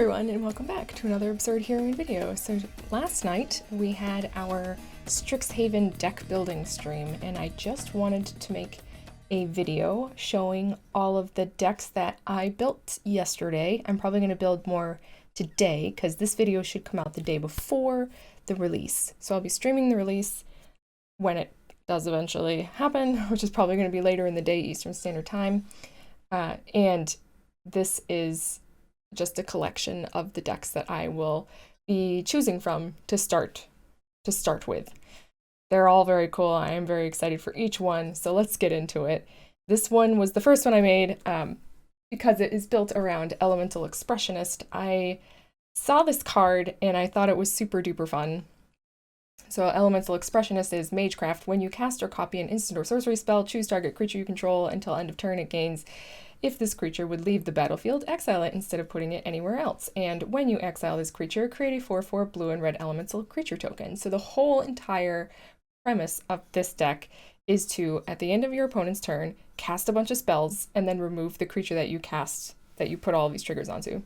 everyone, and welcome back to another absurd Heroine video. So last night we had our Strixhaven deck building stream, and I just wanted to make a video showing all of the decks that I built yesterday. I'm probably going to build more today because this video should come out the day before the release. So I'll be streaming the release when it does eventually happen, which is probably going to be later in the day Eastern Standard Time. And this is just a collection of the decks that I will be choosing from to start with. They're all very cool. I am very excited for each one, so let's get into it. This one was the first one I made because it is built around Elemental Expressionist. I saw this card and I thought it was super duper fun. So Elemental Expressionist is Magecraft. When you cast or copy an instant or sorcery spell, choose target creature you control until end of turn. It gains. If this creature would leave the battlefield, exile it instead of putting it anywhere else. And when you exile this creature, create a 4/4 blue and red elemental creature token. So the whole entire premise of this deck is to, at the end of your opponent's turn, cast a bunch of spells and then remove the creature that you cast, that you put all of these triggers onto.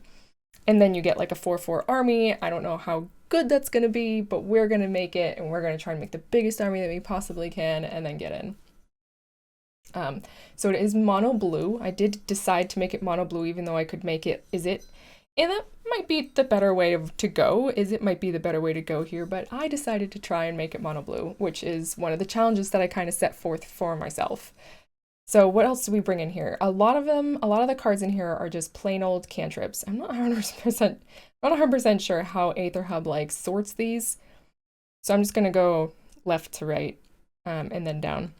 And then you get like a 4/4 army. I don't know how good that's going to be, but we're going to make it, and we're going to try and make the biggest army that we possibly can and then get in. So it is mono blue. I did decide to make it mono blue, even though I could make it and that might be the better way to go. Might be the better way to go here, but I decided to try and make it mono blue, which is one of the challenges that I kind of set forth for myself. So what else do we bring in here? A lot of the cards in here are just plain old cantrips. I'm not 100% sure how Aether Hub like sorts these. So I'm just gonna go left to right, and then down.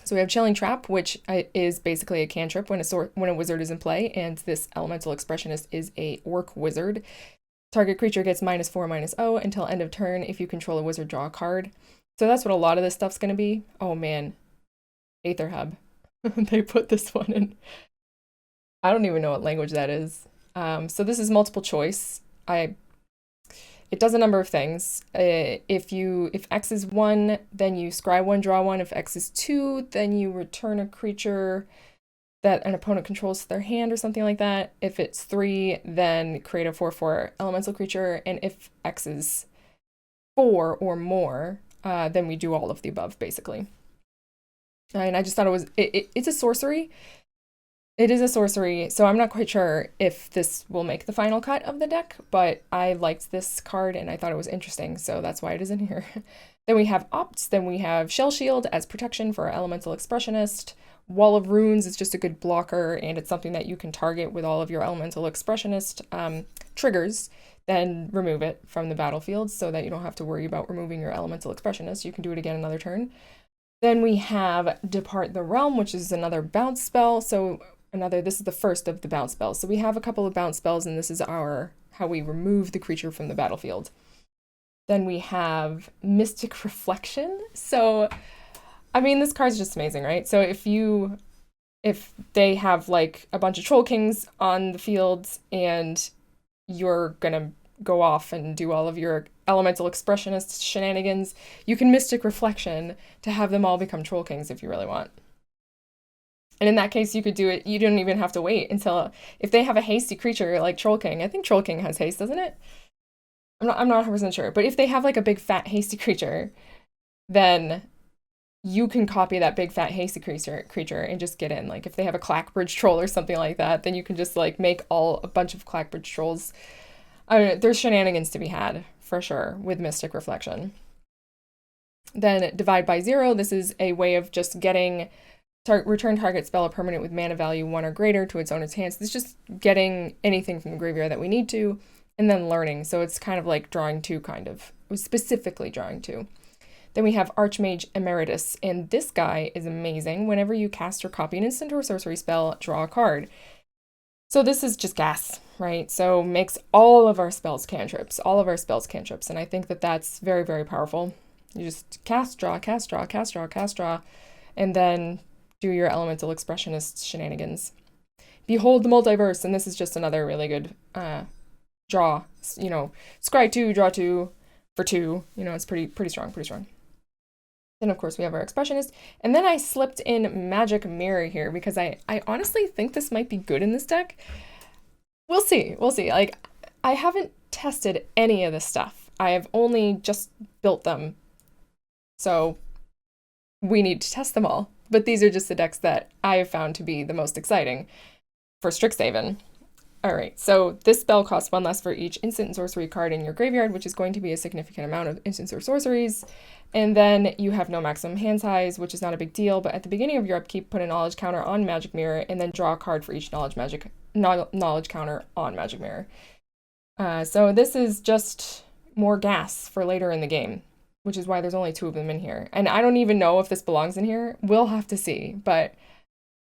So we have Chilling Trap, which is basically a cantrip when a wizard is in play, and this Elemental Expressionist is a orc wizard. Target creature gets -4/-0 until end of turn. If you control a wizard, draw a card. So that's what a lot of this stuff's gonna be. Oh man, Aether Hub. They put this one in. I don't even know what language that is. So this is multiple choice. It does a number of things. If X is 1, then you scry 1, draw 1. If X is 2, then you return a creature that an opponent controls to their hand or something like that. If it's 3, then create a 4/4 elemental creature. And if X is 4 or more, then we do all of the above, basically. And I just thought it's a sorcery. It is a sorcery, so I'm not quite sure if this will make the final cut of the deck, but I liked this card and I thought it was interesting, so that's why it is in here. Then we have Opts, then we have Shell Shield as protection for our Elemental Expressionist. Wall of Runes is just a good blocker, and it's something that you can target with all of your Elemental Expressionist triggers, then remove it from the battlefield so that you don't have to worry about removing your Elemental Expressionist. You can do it again another turn. Then we have Depart the Realm, which is another bounce spell, so this is the first of the bounce spells. So we have a couple of bounce spells, and this is how we remove the creature from the battlefield. Then we have Mystic Reflection. So, I mean, this card's just amazing, right? So if they have like a bunch of Troll Kings on the field and you're gonna go off and do all of your Elemental Expressionist shenanigans, you can Mystic Reflection to have them all become Troll Kings if you really want. And in that case, you could do it. You don't even have to wait until, if they have a hasty creature like Troll King. I think Troll King has haste, doesn't it? I'm not 100% sure. But if they have like a big fat hasty creature, then you can copy that big fat hasty creature and just get in. Like if they have a Clackbridge Troll or something like that, then you can just like make a bunch of Clackbridge Trolls. I mean, there's shenanigans to be had for sure with Mystic Reflection. Then Divide by 0. This is a way of just getting return target spell or permanent with mana value 1 or greater to its owner's hands. This is just getting anything from the graveyard that we need to, and then learning. So it's kind of like drawing 2, kind of. It was specifically drawing 2. Then we have Archmage Emeritus, and this guy is amazing. Whenever you cast or copy an instant or sorcery spell, draw a card. So this is just gas, right? So makes all of our spells cantrips, and I think that that's very, very powerful. You just cast, draw, cast, draw, cast, draw, cast, draw, and then do your Elemental Expressionist shenanigans. Behold the Multiverse, and this is just another really good draw. You know, scry 2, draw 2 for 2. You know, it's pretty strong. Then of course we have our Expressionist, and then I slipped in Magic Mirror here because I honestly think this might be good in this deck. We'll see. Like I haven't tested any of this stuff. I have only just built them. So we need to test them all. But these are just the decks that I have found to be the most exciting for Strixhaven. All right, so this spell costs 1 less for each instant and sorcery card in your graveyard, which is going to be a significant amount of instants or sorceries. And then you have no maximum hand size, which is not a big deal, but at the beginning of your upkeep, put a knowledge counter on Magic Mirror, and then draw a card for each knowledge counter on Magic Mirror. So this is just more gas for later in the game, which is why there's only 2 of them in here. And I don't even know if this belongs in here. We'll have to see, but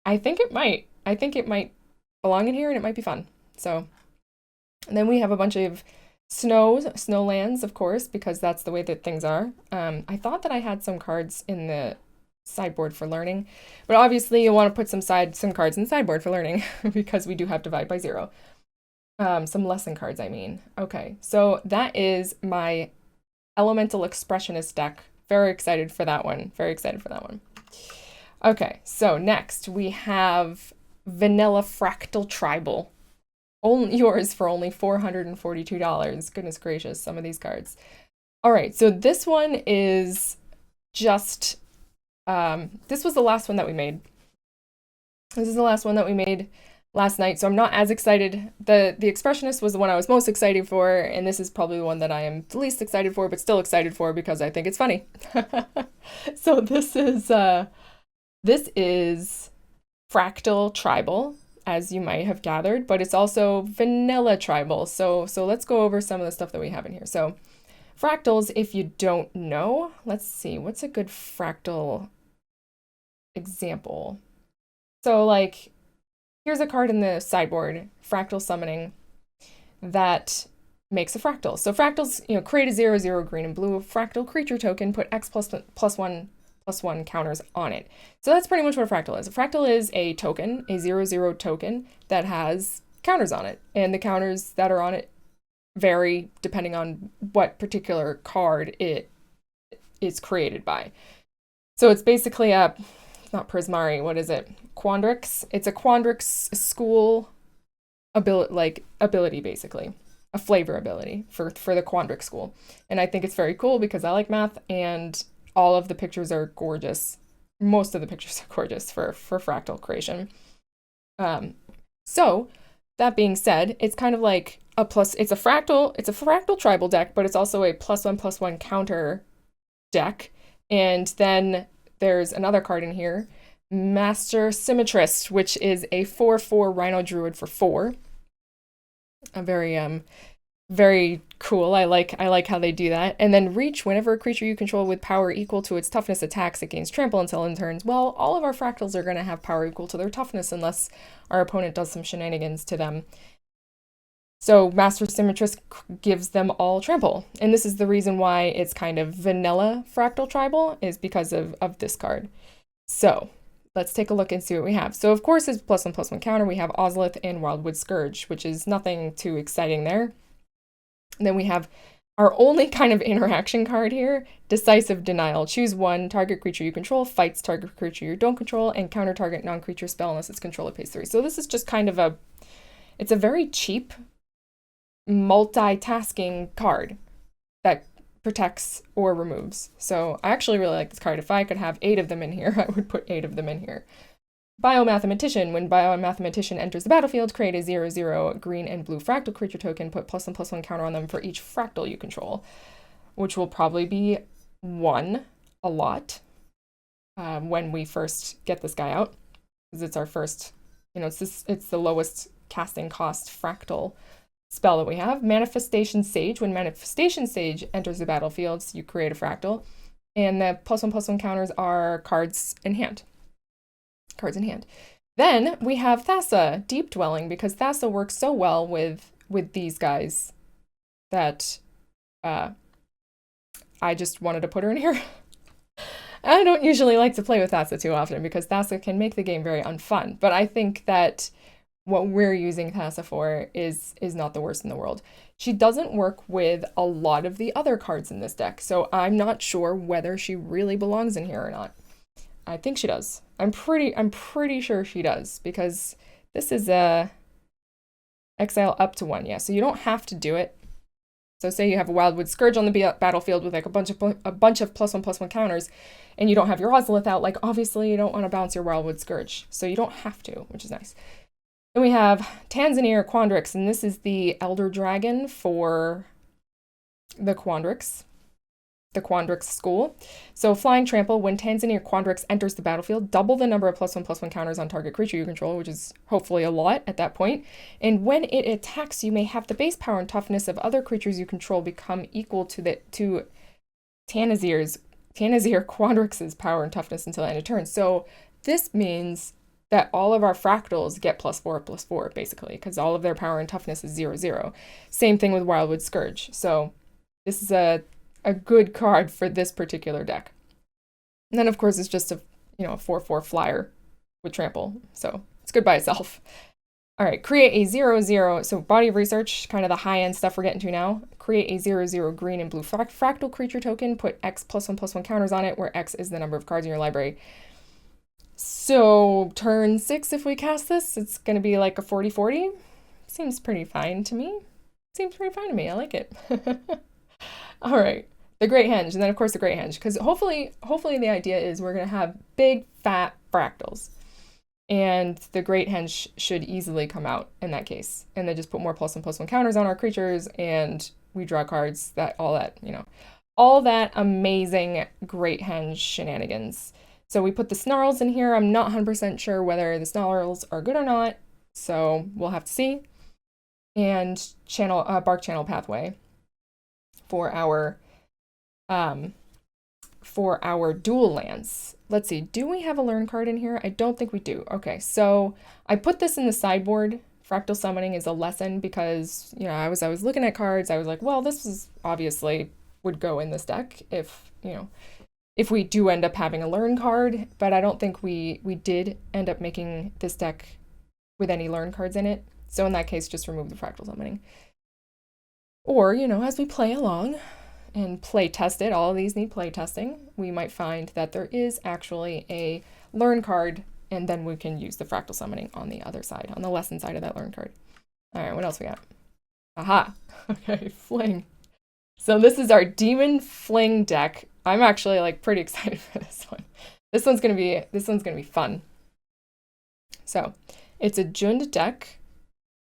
I think it might. I think it might belong in here, and it might be fun. So, and then we have a bunch of snowlands, of course, because that's the way that things are. I thought that I had some cards in the sideboard for learning, but obviously you want to put some cards in the sideboard for learning because we do have divide by 0. Some lesson cards, I mean. Okay, so that is my Elemental Expressionist deck. Very excited for that one. Very excited for that one. Okay, so next we have Vanilla Fractal Tribal. Only yours for only $442. Goodness gracious, some of these cards. All right, so this one is just, this was the last one that we made. This is the last one that we made last night, so I'm not as excited. The Expressionist was the one I was most excited for, and this is probably the one that I am the least excited for, but still excited for because I think it's funny. So this is Fractal Tribal, as you might have gathered, but it's also vanilla tribal. So let's go over some of the stuff that we have in here. So fractals, if you don't know, let's see, what's a good fractal example? So like, here's a card in the sideboard, Fractal Summoning, that makes a fractal. So fractals, create a 0/0 green and blue fractal creature token, put X +1/+1 counters on it. So that's pretty much what a fractal is. A fractal is a token, a 0/0 token that has counters on it. And the counters that are on it vary depending on what particular card it is created by. So it's basically not Prismari, what is it? Quandrix. It's a Quandrix school ability, basically. A flavor ability for the Quandrix school. And I think it's very cool because I like math, and all of the pictures are gorgeous. Most of the pictures are gorgeous for fractal creation. So that being said, it's kind of like it's a fractal tribal deck, but it's also a +1/+1 counter deck. And then there's another card in here, Master Symmetrist, which is a 4/4 Rhino Druid for 4. A very cool. I like how they do that. And then reach, whenever a creature you control with power equal to its toughness attacks, it gains trample until end turns. Well, all of our fractals are going to have power equal to their toughness unless our opponent does some shenanigans to them. So Master Symmetrist gives them all trample. And this is the reason why it's kind of vanilla Fractal Tribal, is because of this card. So let's take a look and see what we have. So of course, as +1/+1 counter, we have Ozolith and Wildwood Scourge, which is nothing too exciting there. And then we have our only kind of interaction card here, Decisive Denial. Choose one, target creature you control, fights target creature you don't control, and counter target non-creature spell unless its controller pays 3. So this is just kind of it's a very cheap multitasking card that protects or removes. So I actually really like this card. If I could have 8 of them in here, I would put 8 of them in here. Biomathematician. When Biomathematician enters the battlefield, create a 0/0 green and blue fractal creature token, put +1/+1 counter on them for each fractal you control, which will probably be 1 a lot when we first get this guy out, because it's our first, it's the lowest casting cost fractal spell that we have. Manifestation Sage. When Manifestation Sage enters the battlefield, you create a fractal, and the +1/+1 counters are cards in hand. Then we have Thassa, Deep Dwelling, because Thassa works so well with these guys that I just wanted to put her in here. I don't usually like to play with Thassa too often because Thassa can make the game very unfun, but I think that what we're using Thassa for is not the worst in the world. She doesn't work with a lot of the other cards in this deck, so I'm not sure whether she really belongs in here or not. I think she does. I'm pretty sure she does, because this is Exile up to 1, yeah. So you don't have to do it. So say you have a Wildwood Scourge on the battlefield with like a bunch of +1/+1 counters, and you don't have your Ozolith out, like obviously you don't want to bounce your Wildwood Scourge. So you don't have to, which is nice. Then we have Tanzanir Quandrix, and this is the Elder Dragon for the Quandrix school. So Flying Trample, when Tanzanir Quandrix enters the battlefield, double the number of +1/+1 counters on target creature you control, which is hopefully a lot at that point. And when it attacks, you may have the base power and toughness of other creatures you control become equal to Tanazir Quandrix's power and toughness until the end of turn. So this means that all of our fractals get +4/+4, basically, because all of their power and toughness is 0/0. Same thing with Wildwood Scourge. So this is a good card for this particular deck. And then, of course, it's just a 4/4 flyer with trample. So it's good by itself. All right, create a 0/0. So Body of Research, kind of the high-end stuff we're getting to now. Create a 0/0 green and blue fractal creature token. Put X +1/+1 counters on it, where X is the number of cards in your library. So turn 6, if we cast this, it's going to be like a 40/40. Seems pretty fine to me. I like it. All right, the Great Henge, and then of course the Great Henge, because hopefully the idea is we're going to have big, fat fractals. And the Great Henge should easily come out in that case. And then just put more +1/+1 counters on our creatures, and we draw cards, all that amazing Great Henge shenanigans. So we put the Snarls in here. I'm not 100% sure whether the Snarls are good or not, so we'll have to see. And Bark Channel Pathway for our dual lands. Let's see, do we have a learn card in here? I don't think we do. Okay, so I put this in the sideboard. Fractal Summoning is a lesson because, I was looking at cards. I was like, well, this is obviously would go in this deck if we do end up having a learn card, but I don't think we did end up making this deck with any learn cards in it. So in that case, just remove the Fractal Summoning. Or, as we play along and play test it, all of these need play testing, we might find that there is actually a learn card, and then we can use the Fractal Summoning on the other side, on the lesson side of that learn card. All right, what else we got? Aha, okay, Fling. So this is our Demon Fling deck. I'm actually pretty excited for this one. This one's gonna be fun. So it's a Jund deck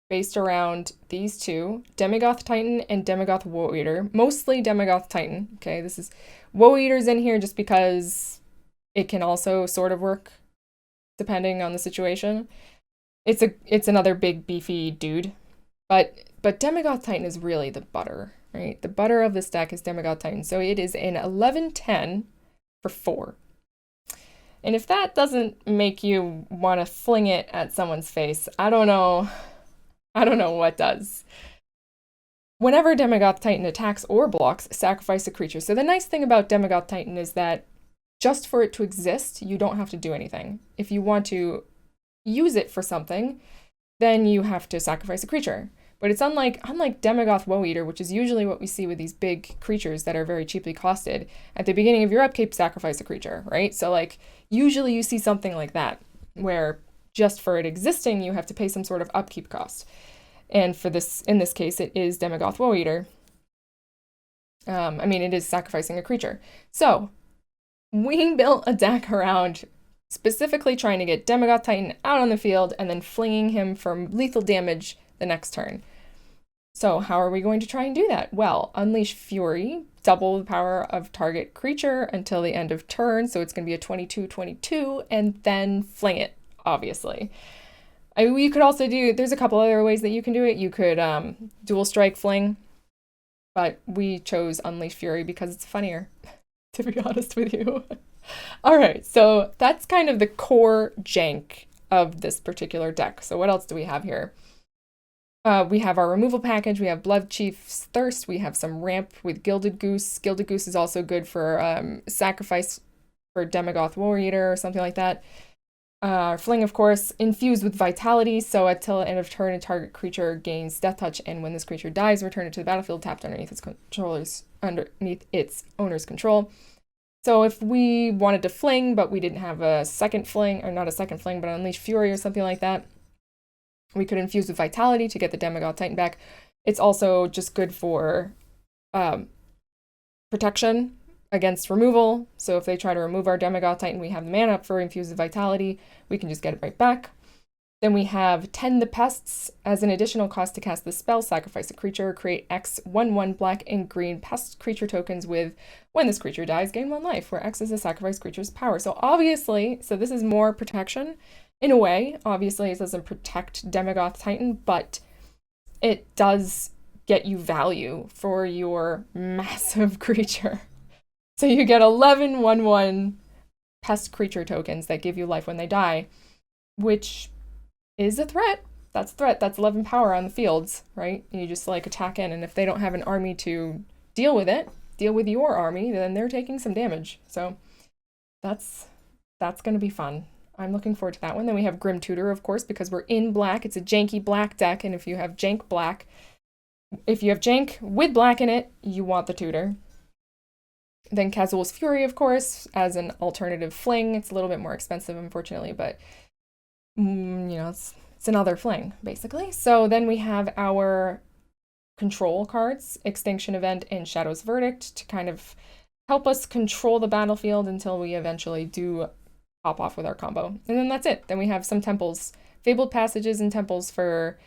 based around these two, Demigoth Titan and Demigoth Woe Eater. Mostly Demigoth Titan. Okay, this is Woe Eater's in here just because it can also sort of work depending on the situation. It's another big beefy dude, but Demigoth Titan is really the butter. Right? The butter of this deck is Demigoth Titan. So it is an 11/10 for 4. And if that doesn't make you want to fling it at someone's face, I don't know what does. Whenever Demigoth Titan attacks or blocks, sacrifice a creature. So the nice thing about Demigoth Titan is that just for it to exist, you don't have to do anything. If you want to use it for something, then you have to sacrifice a creature. But it's unlike Demigoth Woe Eater, which is usually what we see with these big creatures that are very cheaply costed. At the beginning of your upkeep, sacrifice a creature, right? So usually you see something like that, where just for it existing, you have to pay some sort of upkeep cost. And in this case, it is Demigoth Woe Eater. It is sacrificing a creature. So we built a deck around specifically trying to get Demigoth Titan out on the field and then flinging him for lethal damage the next turn. So how are we going to try and do that? Well, Unleash Fury, double the power of target creature until the end of turn, so it's going to be a 22/22, and then fling it, obviously. You could also there's a couple other ways that you can do it. You could dual strike Fling, but we chose Unleash Fury because it's funnier, to be honest with you. All right, so that's kind of the core jank of this particular deck. So what else do we have here? We have our removal package, we have Blood Chief's Thirst, we have some ramp with Gilded Goose. Gilded Goose is also good for sacrifice for Demigoth Woe Eater or something like that. Fling, of course, infused with Vitality, so until the end of turn, a target creature gains Death Touch, and when this creature dies, return it to the battlefield tapped underneath its owner's control. So if we wanted to Fling, but we didn't have a second Fling, or not a second Fling, but Unleash Fury or something like that, We could infuse with Vitality to get the Demigod Titan back. It's also just good for protection against removal. So if they try to remove our Demigod Titan, we have the mana up for infuse with Vitality. We can just get it right back. Then we have Tend the Pests. As an additional cost to cast this spell, sacrifice a creature, create X 1/1 black and green pest creature tokens with when this creature dies, gain 1 life, where X is a sacrifice creature's power. So obviously, this is more protection in a way. Obviously, it doesn't protect Demigod Titan, but it does get you value for your massive creature. So you get 11 1/1 pest creature tokens that give you life when they die, which is a threat. That's a threat. That's 11 power on the fields, right? You just like attack in, and if they don't have an army to deal with it, deal with your army, then they're taking some damage. So that's going to be fun. I'm looking forward to that one. Then we have Grim Tutor, of course, because we're in black. It's a janky black deck, and if you have jank black, if you have jank with black in it, you want the tutor. Then Casual's Fury, of course, as an alternative Fling. It's a little bit more expensive, unfortunately, but it's another Fling, basically. So then we have our control cards, Extinction Event and Shadow's Verdict, to kind of help us control the battlefield until we eventually do pop off with our combo. And then that's it. Then we have some temples, Fabled Passages and temples for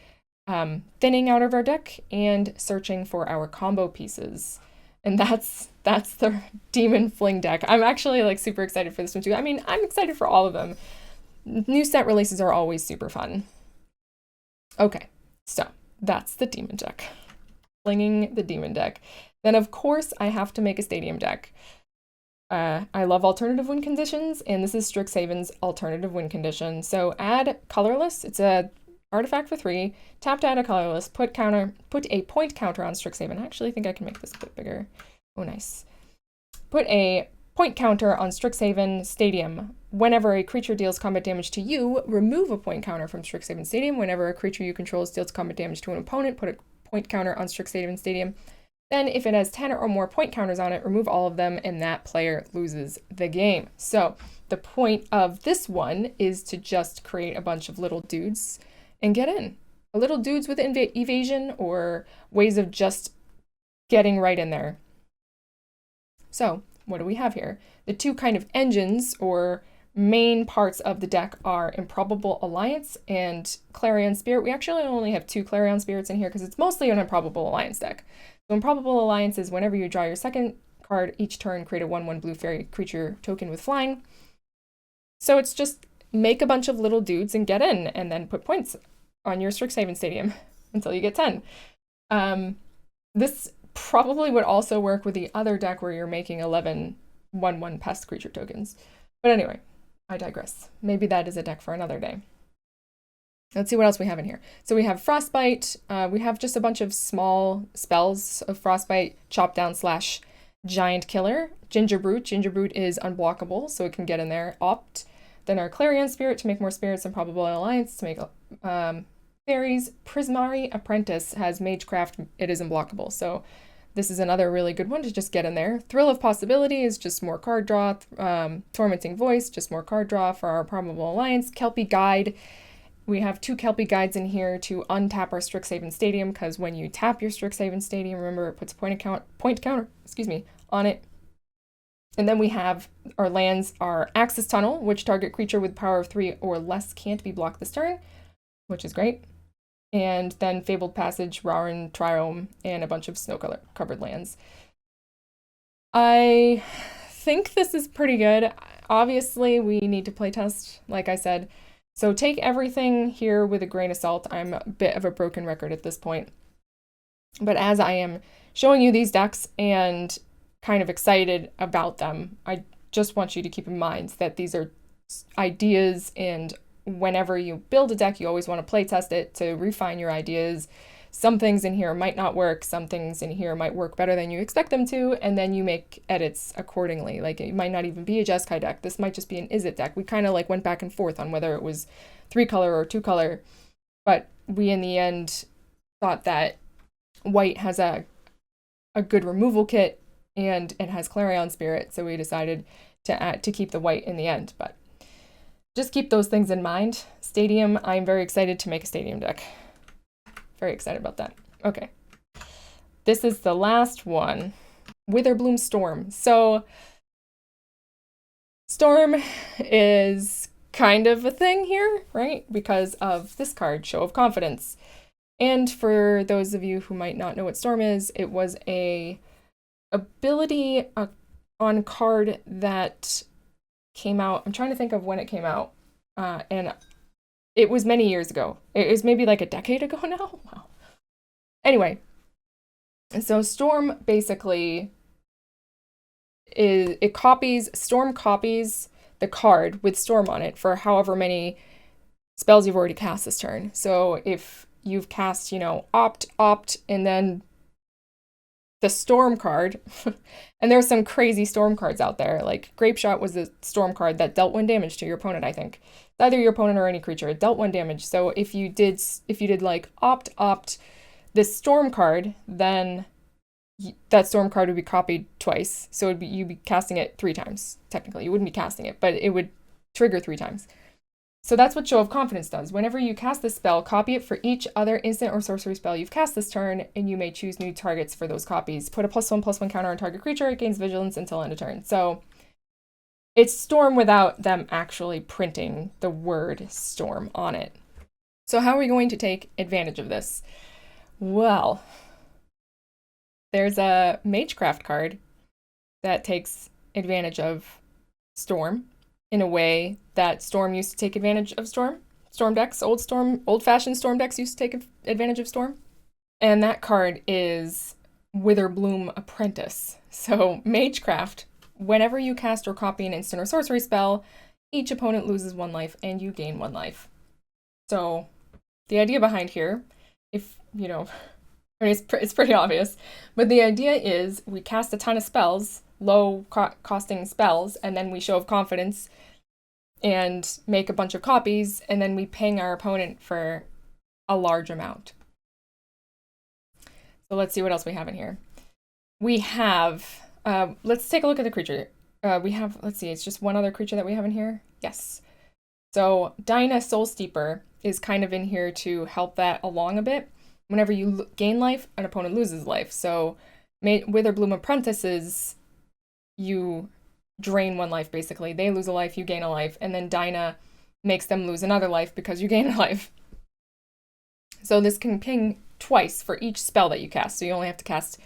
thinning out of our deck and searching for our combo pieces. And that's the Demon Fling deck. I'm actually like super excited for this one too. I mean, I'm excited for all of them. New set releases are always super fun. Okay, so that's the demon deck. Flinging the demon deck. Then, of course, I have to make a stadium deck. I love alternative win conditions, and this is Strixhaven's alternative win condition. So add colorless. It's a artifact for 3. Tap to add a colorless. Put a point counter on Strixhaven. I actually think I can make this a bit bigger. Oh, nice. Put a point counter on Strixhaven Stadium. Whenever a creature deals combat damage to you, remove a point counter from Strixhaven Stadium. Whenever a creature you control deals combat damage to an opponent, put a point counter on Strixhaven Stadium. Then if it has 10 or more point counters on it, remove all of them, and that player loses the game. So the point of this one is to just create a bunch of little dudes and get in. Little dudes with evasion or ways of just getting right in there. So what do we have here? The two kind of engines or main parts of the deck are Improbable Alliance and Clarion Spirit. We actually only have 2 Clarion Spirits in here because it's mostly an Improbable Alliance deck. So Improbable Alliance is whenever you draw your second card each turn, create a 1/1 blue fairy creature token with flying. So it's just make a bunch of little dudes and get in, and then put points on your Strixhaven Stadium until you get 10. This probably would also work with the other deck where you're making 11 1/1 pest creature tokens. But anyway, I digress. Maybe that is a deck for another day. Let's see what else we have in here. So we have Frostbite. We have just a bunch of small spells of Frostbite, Chop Down / Giant Killer. Ginger Brute. Ginger Brute is unblockable, so it can get in there. Opt. Then our Clarion Spirit to make more spirits, and Probable Alliance to make fairies. Prismari Apprentice has Magecraft. It is unblockable, so this is another really good one to just get in there. Thrill of Possibility is just more card draw. Tormenting Voice, just more card draw for our Probable Alliance. Kelpie Guide. We have 2 Kelpie Guides in here to untap our Strixhaven Stadium, because when you tap your Strixhaven Stadium, remember it puts a point counter on it. And then we have our lands, our Axis Tunnel, which target creature with power of 3 or less can't be blocked this turn, which is great. And then Fabled Passage, Rauren, Triome, and a bunch of snow-covered lands. I think this is pretty good. Obviously, we need to playtest, like I said. So take everything here with a grain of salt. I'm a bit of a broken record at this point. But as I am showing you these decks and kind of excited about them, I just want you to keep in mind that these are ideas, and whenever you build a deck, you always want to play test it to refine your ideas. Some things in here might not work, some things in here might work better than you expect them to, and then you make edits accordingly. Like, it might not even be a Jeskai deck. This might just be an Izzet deck. We kind of like went back and forth on whether it was 3-color or 2-color, but we in the end thought that white has a good removal kit and it has Clarion Spirit, so we decided to keep the white in the end. But just keep those things in mind. Stadium, I'm very excited to make a Stadium deck. Very excited about that. Okay. This is the last one. Witherbloom Storm. So, Storm is kind of a thing here, right? Because of this card, Show of Confidence. And for those of you who might not know what Storm is, it was a ability on card that came out. I'm trying to think of when it came out. And it was many years ago. It was maybe like a decade ago now. Wow. Anyway, so Storm basically Storm copies the card with Storm on it for however many spells you've already cast this turn. So if you've cast, Opt, and then the Storm card, and there's some crazy Storm cards out there, like Grape Shot was the Storm card that dealt 1 damage to your opponent, I think. Either your opponent or any creature, it dealt 1 damage. So if you did like Opt, this Storm card, then that Storm card would be copied twice. So you'd be casting it 3 times, technically. You wouldn't be casting it, but it would trigger 3 times. So that's what Show of Confidence does. Whenever you cast this spell, copy it for each other instant or sorcery spell you've cast this turn, and you may choose new targets for those copies. Put a +1/+1 counter on target creature, it gains vigilance until end of turn. So it's Storm without them actually printing the word Storm on it. So how are we going to take advantage of this? Well, there's a Magecraft card that takes advantage of Storm in a way that Storm used to take advantage of Storm. Storm decks, old-fashioned Storm decks used to take advantage of Storm. And that card is Witherbloom Apprentice. So Magecraft, whenever you cast or copy an instant or sorcery spell, each opponent loses 1 life and you gain 1 life. So the idea behind here, it's pretty obvious, but the idea is we cast a ton of spells, low costing spells, and then we Show of Confidence and make a bunch of copies, and then we ping our opponent for a large amount. So let's see what else we have in here. We have, let's take a look at the creature. Let's see, it's just one other creature that we have in here. Yes. So Dinah Soul Steeper is kind of in here to help that along a bit. Whenever you gain life, an opponent loses life. So Witherbloom Apprentices, you drain 1 life, basically. They lose a life, you gain a life, and then Dinah makes them lose another life because you gain a life. So this can ping twice for each spell that you cast. So you only have to cast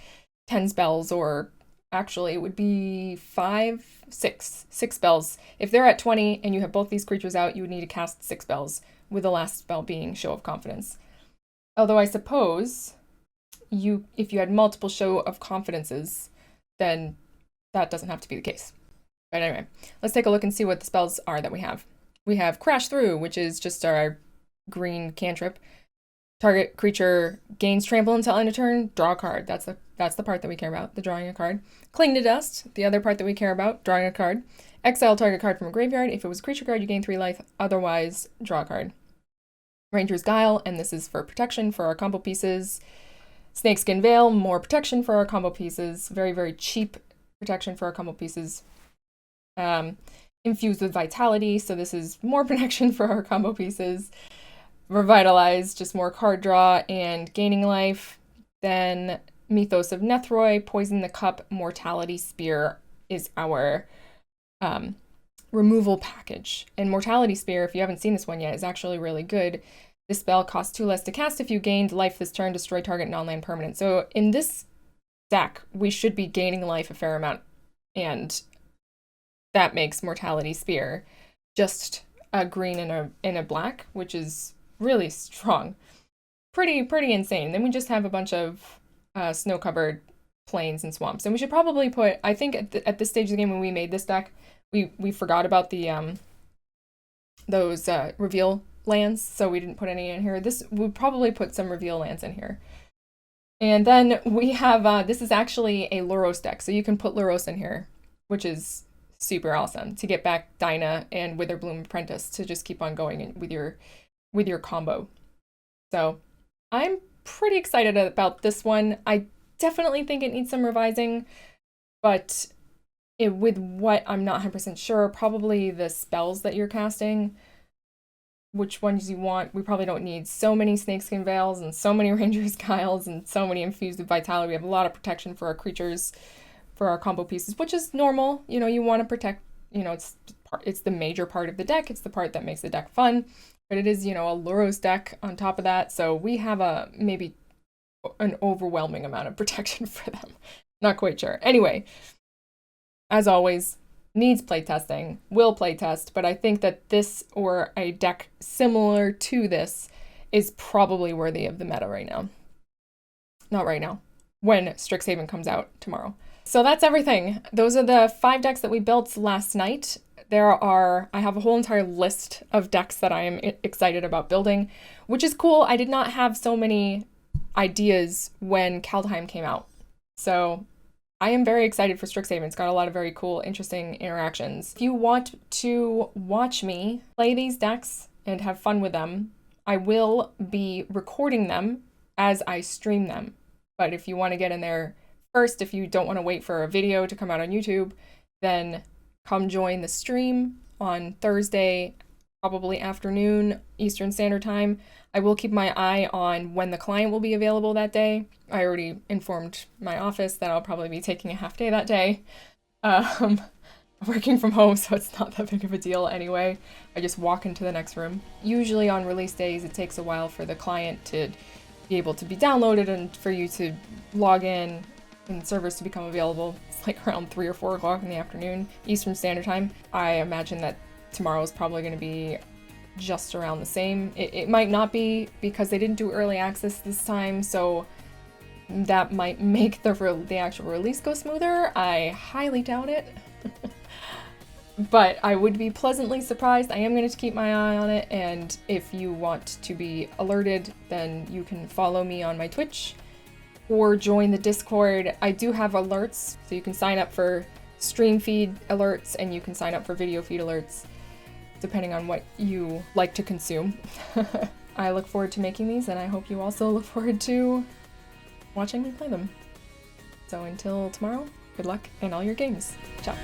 10 spells, or actually it would be 6 spells. If they're at 20 and you have both these creatures out, you would need to cast 6 spells, with the last spell being Show of Confidence. Although I suppose if you had multiple Show of Confidences, then that doesn't have to be the case. But anyway, let's take a look and see what the spells are that we have. We have Crash Through, which is just our green cantrip. Target creature gains trample until end of turn, draw a card. That's the part that we care about, the drawing a card. Cling to Dust, the other part that we care about, drawing a card. Exile target card from a graveyard. If it was a creature card, you gain 3 life. Otherwise, draw a card. Ranger's Guile, and this is for protection for our combo pieces. Snakeskin Veil, more protection for our combo pieces. Very, very cheap protection for our combo pieces. Infused with Vitality, so this is more protection for our combo pieces. Revitalize, just more card draw and gaining life. Then Mythos of Nethroi, Poison the Cup, Mortality Spear is our removal package. And Mortality Spear, if you haven't seen this one yet, is actually really good. This spell costs 2 less to cast if you gained life this turn, destroy target non-land permanent. So in this deck, we should be gaining life a fair amount, and that makes Mortality Spear just a green and a black, which is really strong. Pretty insane. Then we just have a bunch of snow-covered plains and swamps. And we should probably put, I think at this stage of the game when we made this deck, we forgot about the those reveal lands, so we didn't put any in here. We'll probably put some reveal lands in here. And then we have, this is actually a Luros deck, so you can put Luros in here, which is super awesome to get back Dinah and Witherbloom Apprentice to just keep on going with your combo. So I'm pretty excited about this one. I definitely think it needs some revising, but with what I'm not 100% sure, probably the spells that you're casting, which ones you want. We probably don't need so many Snakeskin Veils and so many Ranger's Guiles and so many Infused with Vitality. We have a lot of protection for our creatures, for our combo pieces, which is normal. You know, you want to protect, you know, it's the major part of the deck. It's the part that makes the deck fun, but it is, you know, a Luros deck on top of that. So we have maybe an overwhelming amount of protection for them. Not quite sure. Anyway, as always, needs playtesting, will playtest, but I think that this or a deck similar to this is probably worthy of the meta right now. Not right now, when Strixhaven comes out tomorrow. So that's everything. Those are the 5 decks that we built last night. I have a whole entire list of decks that I am excited about building, which is cool. I did not have so many ideas when Kaldheim came out. So I am very excited for Strixhaven. It's got a lot of very cool, interesting interactions. If you want to watch me play these decks and have fun with them, I will be recording them as I stream them. But if you want to get in there first, if you don't want to wait for a video to come out on YouTube, then come join the stream on Thursday, probably afternoon, Eastern Standard Time. I will keep my eye on when the client will be available that day. I already informed my office that I'll probably be taking a half day that day. I'm working from home, so it's not that big of a deal anyway. I just walk into the next room. Usually on release days, it takes a while for the client to be able to be downloaded and for you to log in and servers to become available. It's like around 3 or 4 o'clock in the afternoon, Eastern Standard Time. I imagine that tomorrow is probably going to be just around the same. It might not be because they didn't do early access this time, so that might make the actual release go smoother. I highly doubt it. But I would be pleasantly surprised. I am going to keep my eye on it, and if you want to be alerted, then you can follow me on my Twitch or join the Discord. I do have alerts, so you can sign up for stream feed alerts and you can sign up for video feed alerts, depending on what you like to consume. I look forward to making these, and I hope you also look forward to watching me play them. So until tomorrow, good luck in all your games. Ciao.